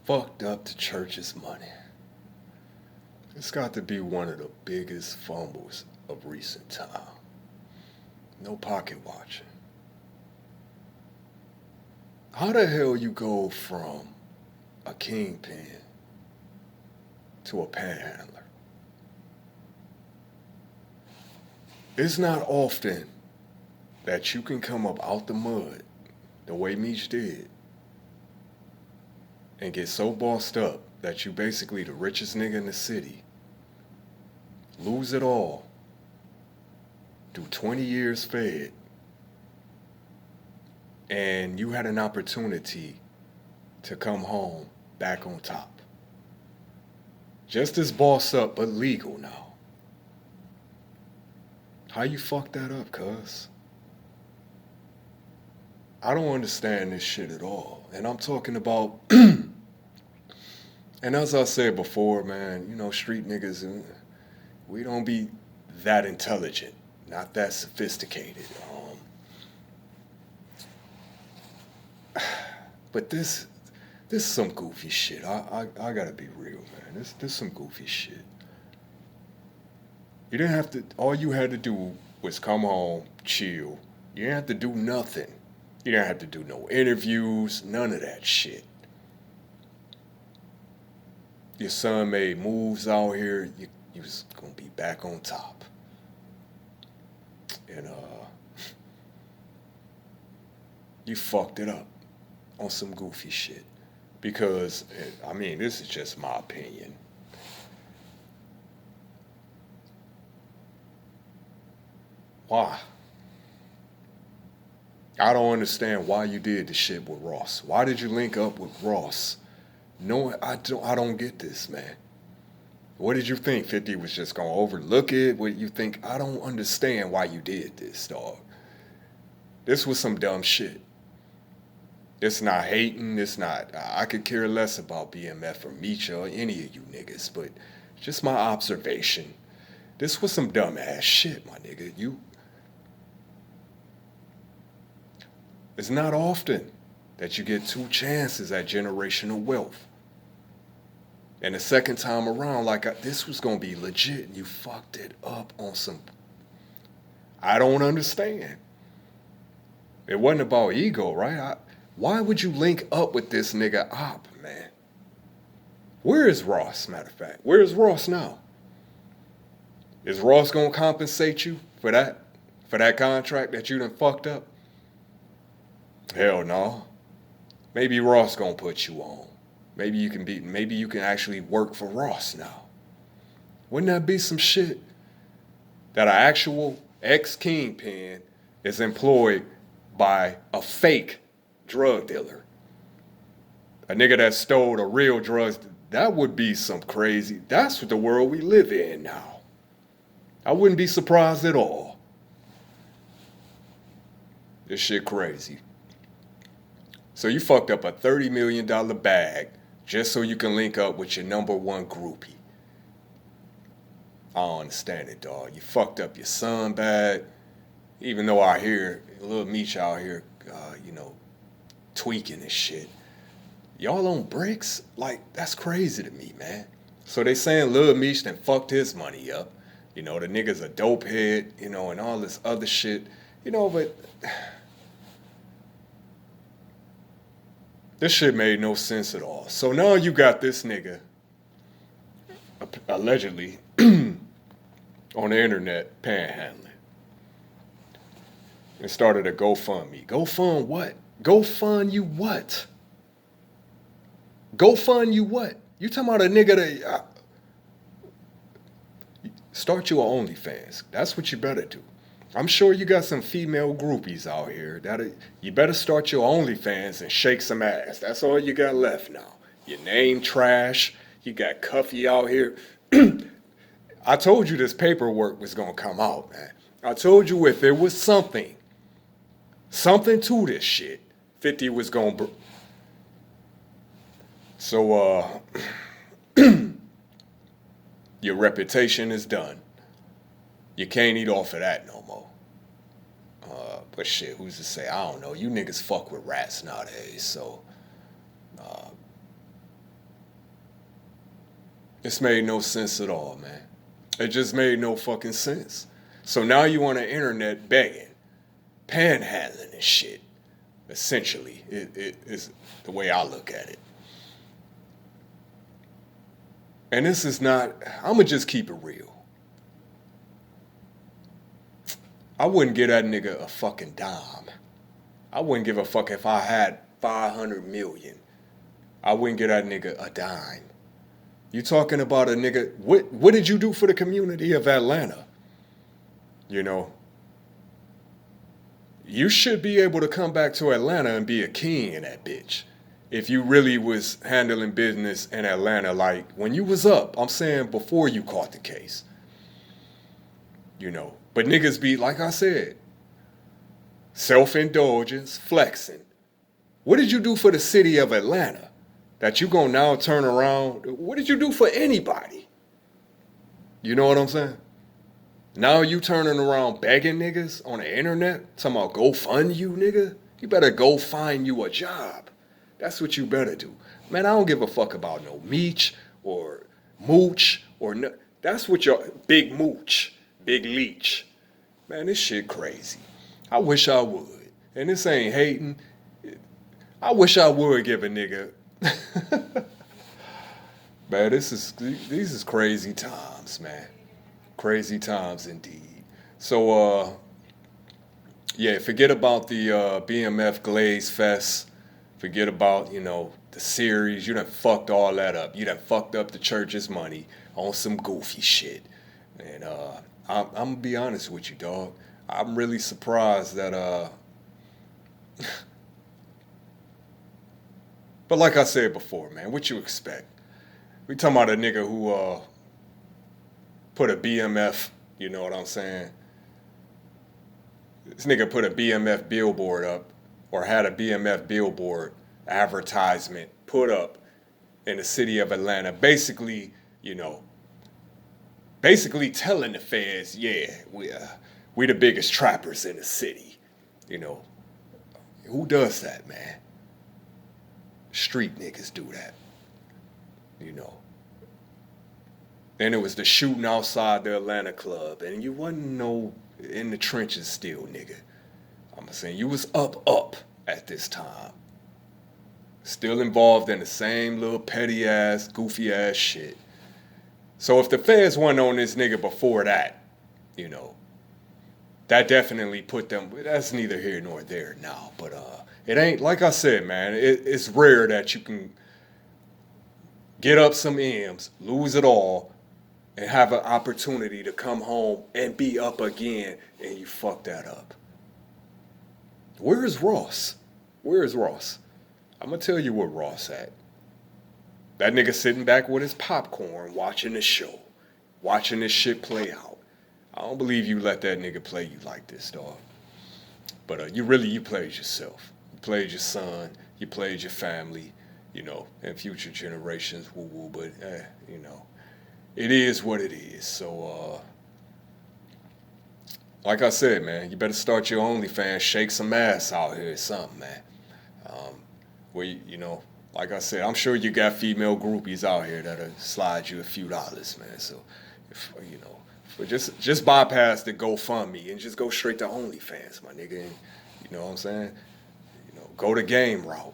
fucked up the church's money. It's got to be one of the biggest fumbles of recent time. No pocket watching. How the hell you go from a kingpin to a panhandler? It's not often that you can come up out the mud the way Meech did and get so bossed up that you basically the richest nigga in the city, lose it all, do 20 years fed, and you had an opportunity to come home back on top. Just as boss up, but legal now. How you fuck that up, cuz? I don't understand this shit at all. And I'm talking about, and as I said before, man, you know, street niggas, we don't be that intelligent, not that sophisticated. But this is some goofy shit. I gotta be real, man. This some goofy shit. You didn't have to, all you had to do was come home, chill. You didn't have to do nothing. You didn't have to do no interviews, none of that shit. Your son made moves out here, you was gonna be back on top. And you fucked it up on some goofy shit. Because, I mean, this is just my opinion. Why? I don't understand why you did the shit with Ross. Why did you link up with Ross? No, I don't get this, man. What did you think? 50 was just gonna overlook it? What you think? I don't understand why you did this, dog. This was some dumb shit. It's not hating, it's not, I could care less about BMF or Meech or any of you niggas, but just my observation. This was some dumb ass shit, my nigga. It's not often that you get two chances at generational wealth. And the second time around, this was gonna be legit, and you fucked it up on some, I don't understand. It wasn't about ego, right? Why would you link up with this nigga op, man? Where is Ross, matter of fact? Where is Ross now? Is Ross gonna compensate you for that? For that contract that you done fucked up? Hell no. Maybe Ross gonna put you on. Maybe you can actually work for Ross now. Wouldn't that be some shit? That an actual ex-kingpin is employed by a fake drug dealer. A nigga that stole the real drugs, that would be some crazy. That's what the world we live in now. I wouldn't be surprised at all. This shit crazy. So you fucked up a $30 million bag just so you can link up with your number one groupie. I don't understand it, dog. You fucked up your son bag. Even though I hear little Meech out here, tweaking and shit. Y'all on bricks? Like, that's crazy to me, man. So they saying Lil Meech done fucked his money up. The nigga's a dope head, and all this other shit. But this shit made no sense at all. So now you got this nigga, allegedly, on the internet, panhandling. And started a GoFundMe. GoFund what? GoFund you what? GoFund you what? You talking about a nigga that... start your OnlyFans. That's what you better do. I'm sure you got some female groupies out here. You better start your OnlyFans and shake some ass. That's all you got left now. Your name trash. You got Cuffy out here. I told you this paperwork was going to come out, man. I told you if there was something to this shit, 50 was going to... So, your reputation is done. You can't eat off of that no more. But shit, who's to say? I don't know. You niggas fuck with rats nowadays, so It's made no sense at all, man. It just made no fucking sense. So now you on the internet begging, panhandling and shit. Essentially, it is the way I look at it. And this is not, I'm going to just keep it real. I wouldn't give that nigga a fucking dime. I wouldn't give a fuck if I had 500 million. I wouldn't give that nigga a dime. You talking about a nigga, what did you do for the community of Atlanta? You know, you should be able to come back to Atlanta and be a king in that bitch. If you really was handling business in Atlanta, like when you was up, I'm saying before you caught the case. You know, but niggas be, like I said, self-indulgence, flexing. What did you do for the city of Atlanta that you gonna now turn around? What did you do for anybody? You know what I'm saying? Now you turning around begging niggas on the internet, talking about go fund you, nigga. You better go find you a job. That's what you better do. Man, I don't give a fuck about no Meech or Mooch or no. That's what your big Mooch, big leech. Man, this shit crazy. I wish I would. And this ain't hating. I wish I would give a nigga. Man, these is crazy times, man. Crazy times indeed. So, yeah, forget about the BMF Glaze Fest. Forget about, you know, the series. You done fucked all that up. You done fucked up the church's money on some goofy shit. And I'm going to be honest with you, dog. I'm really surprised that... But like I said before, man, what you expect? We talking about a nigga who put a BMF, you know what I'm saying? This nigga put a BMF billboard up, or had a BMF billboard advertisement put up in the city of Atlanta, basically, you know, basically telling the feds, yeah, we the biggest trappers in the city. You know, who does that, man? Street niggas do that, you know. And it was the shooting outside the Atlanta club, and you wasn't no in the trenches still, nigga. I'm saying you was up at this time. Still involved in the same little petty ass, goofy ass shit. So if the feds weren't on this nigga before that, you know, that definitely put them, that's neither here nor there now. But it ain't, like I said, man, it's rare that you can get up some M's, lose it all, and have an opportunity to come home and be up again, and you fuck that up. Where is Ross? Where is Ross? I'm going to tell you where Ross at. That nigga sitting back with his popcorn, watching the show, watching this shit play out. I don't believe you let that nigga play you like this, dog. But you played yourself. You played your son. You played your family, you know, and future generations, woo-woo. But, you know, it is what it is. So, like I said, man, you better start your OnlyFans, shake some ass out here or something, man. Where, you know, like I said, I'm sure you got female groupies out here that'll slide you a few dollars, man. So, if, you know, but just bypass the GoFundMe and just go straight to OnlyFans, my nigga. And, you know what I'm saying? You know, go the game route.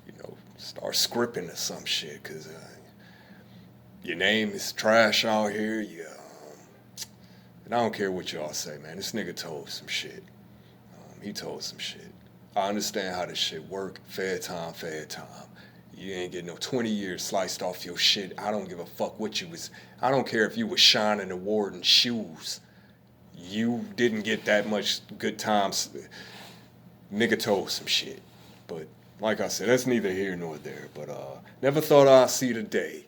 You know, start scripting or some shit, because your name is trash out here. And I don't care what y'all say, man. This nigga told some shit. He told some shit. I understand how this shit work. Fair time. You ain't getting no 20 years sliced off your shit. I don't give a fuck what you was. I don't care if you was shining the warden shoes. You didn't get that much good times. Nigga told some shit. But like I said, that's neither here nor there. But never thought I'd see the day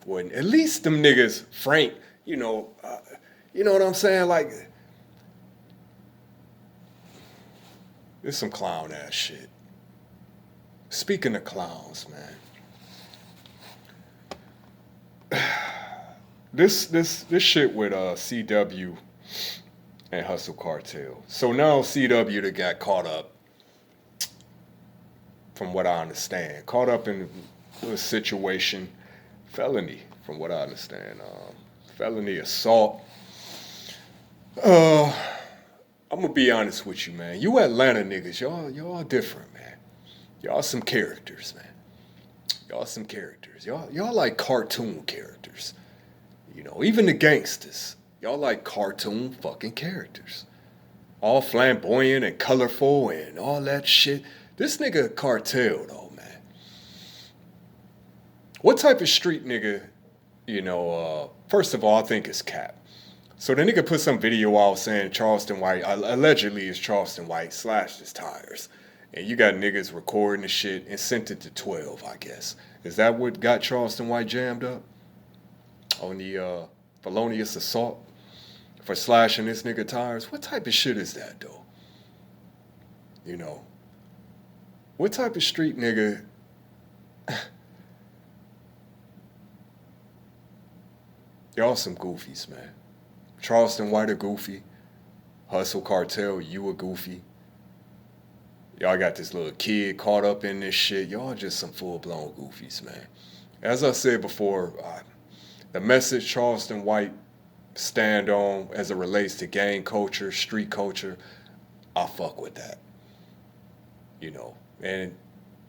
when at least them niggas, Frank, you know what I'm saying? Like, it's some clown ass shit. Speaking of clowns, man. This shit with CW and Hustle Kartel. So now CW that got caught up, from what I understand, caught up in a situation felony, from what I understand. Felony assault. I'm gonna be honest with you, man. You Atlanta niggas, y'all different, man. Y'all some characters, man. Y'all some characters. Y'all like cartoon characters. You know, even the gangsters. Y'all like cartoon fucking characters. All flamboyant and colorful and all that shit. This nigga Kartel, though, man. What type of street nigga, first of all, I think it's cap. So the nigga put some video out saying Charleston White, allegedly is Charleston White, slashed his tires. And you got niggas recording the shit and sent it to 12, I guess. Is that what got Charleston White jammed up? On the felonious assault for slashing this nigga tires? What type of shit is that, though? You know? What type of street nigga... Y'all some goofies, man. Charleston White a goofy. Hustle Kartel, you a goofy. Y'all got this little kid caught up in this shit. Y'all just some full-blown goofies, man. As I said before, the message Charleston White stand on as it relates to gang culture, street culture, I fuck with that. You know, and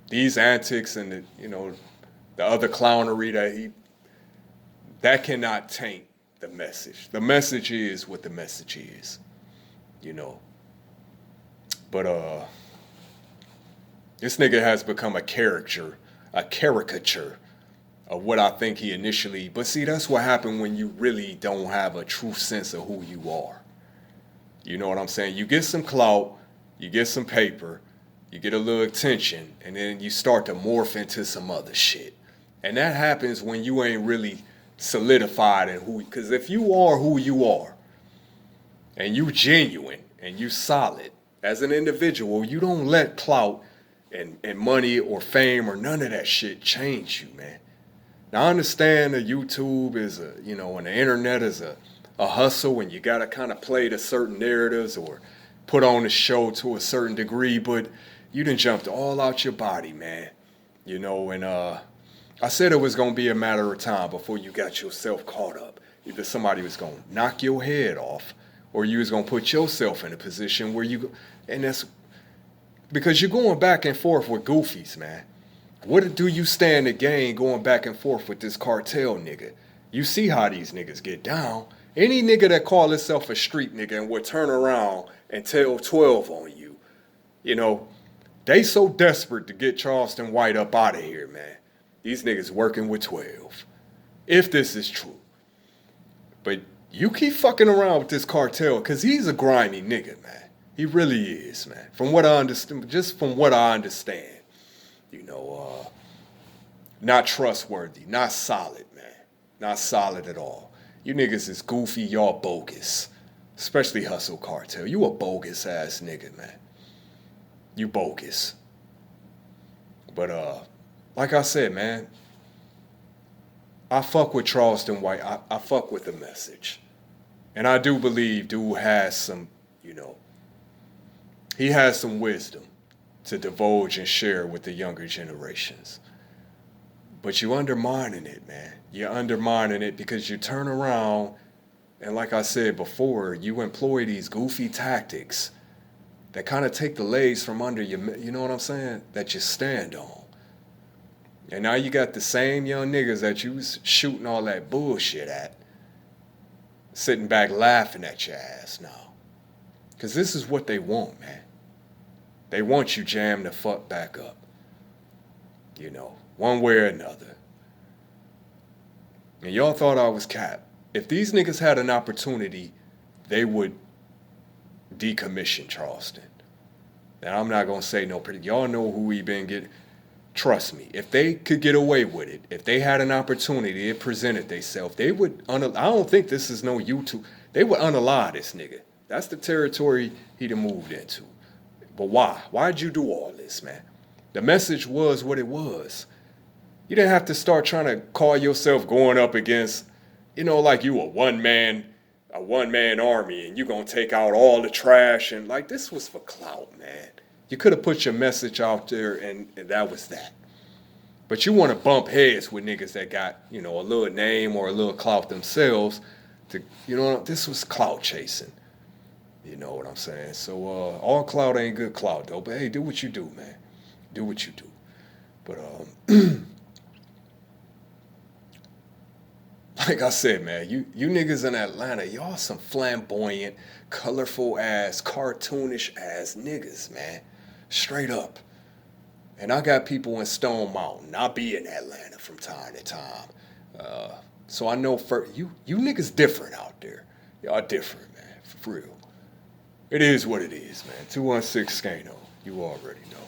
these antics and the other clownery that cannot taint the message. The message is what the message is, you know. But this nigga has become a caricature of what I think he initially. But see, that's what happened when you really don't have a true sense of who you are. You know what I'm saying? You get some clout, you get some paper, you get a little attention, and then you start to morph into some other shit. And that happens when you ain't really solidified in who, because if you are who you are, and you genuine, and you solid, as an individual, you don't let clout and money or fame or none of that shit change you, man. Now, I understand that YouTube is and the internet is a hustle, and you gotta kind of play to certain narratives or put on a show to a certain degree, but you done jumped all out your body, man. You know, and I said it was gonna be a matter of time before you got yourself caught up. Either somebody was gonna knock your head off, or you was gonna put yourself in a position where and that's because you're going back and forth with goofies, man. What do you stand to gain going back and forth with this Kartel nigga? You see how these niggas get down. Any nigga that call himself a street nigga and would turn around and tell 12 on you, they so desperate to get Charleston White up out of here, man. These niggas working with 12. If this is true. But you keep fucking around with this Kartel, because he's a grimy nigga, man. He really is, man. From what I understand, just from what I understand. Not trustworthy, not solid, man. Not solid at all. You niggas is goofy, y'all bogus. Especially Hustle Kartel. You a bogus ass nigga, man. You bogus. But like I said, man, I fuck with Charleston White. I fuck with the message. And I do believe dude has some, he has some wisdom to divulge and share with the younger generations. But you undermining it, man. You're undermining it because you turn around and, like I said before, you employ these goofy tactics that kind of take the legs from under you, you know what I'm saying, that you stand on. And now you got the same young niggas that you was shooting all that bullshit at, sitting back laughing at your ass now. Because this is what they want, man. They want you jammed the fuck back up. One way or another. And y'all thought I was cap. If these niggas had an opportunity, they would decommission Charleston. And I'm not going to say no pretty. Y'all know who we been getting. Trust me, if they could get away with it, if they had an opportunity, it presented themselves, they would, I don't think this is no YouTube, they would unalive this nigga. That's the territory he'd have moved into. But why? Why'd you do all this, man? The message was what it was. You didn't have to start trying to call yourself going up against, like you a one-man army and you gonna take out all the trash and like this was for clout, man. You could have put your message out there and that was that. But you want to bump heads with niggas that got, you know, a little name or a little clout themselves. To, you know, this was clout chasing. You know what I'm saying? So all clout ain't good clout though. But hey, do what you do, man. Do what you do. But like I said, man, you niggas in Atlanta, y'all some flamboyant, colorful ass, cartoonish ass niggas, man. Straight up. And I got people in Stone Mountain. I be in Atlanta from time to time. So I know for you niggas different out there. Y'all different, man. For real. It is what it is, man. 216 Skano. You already know.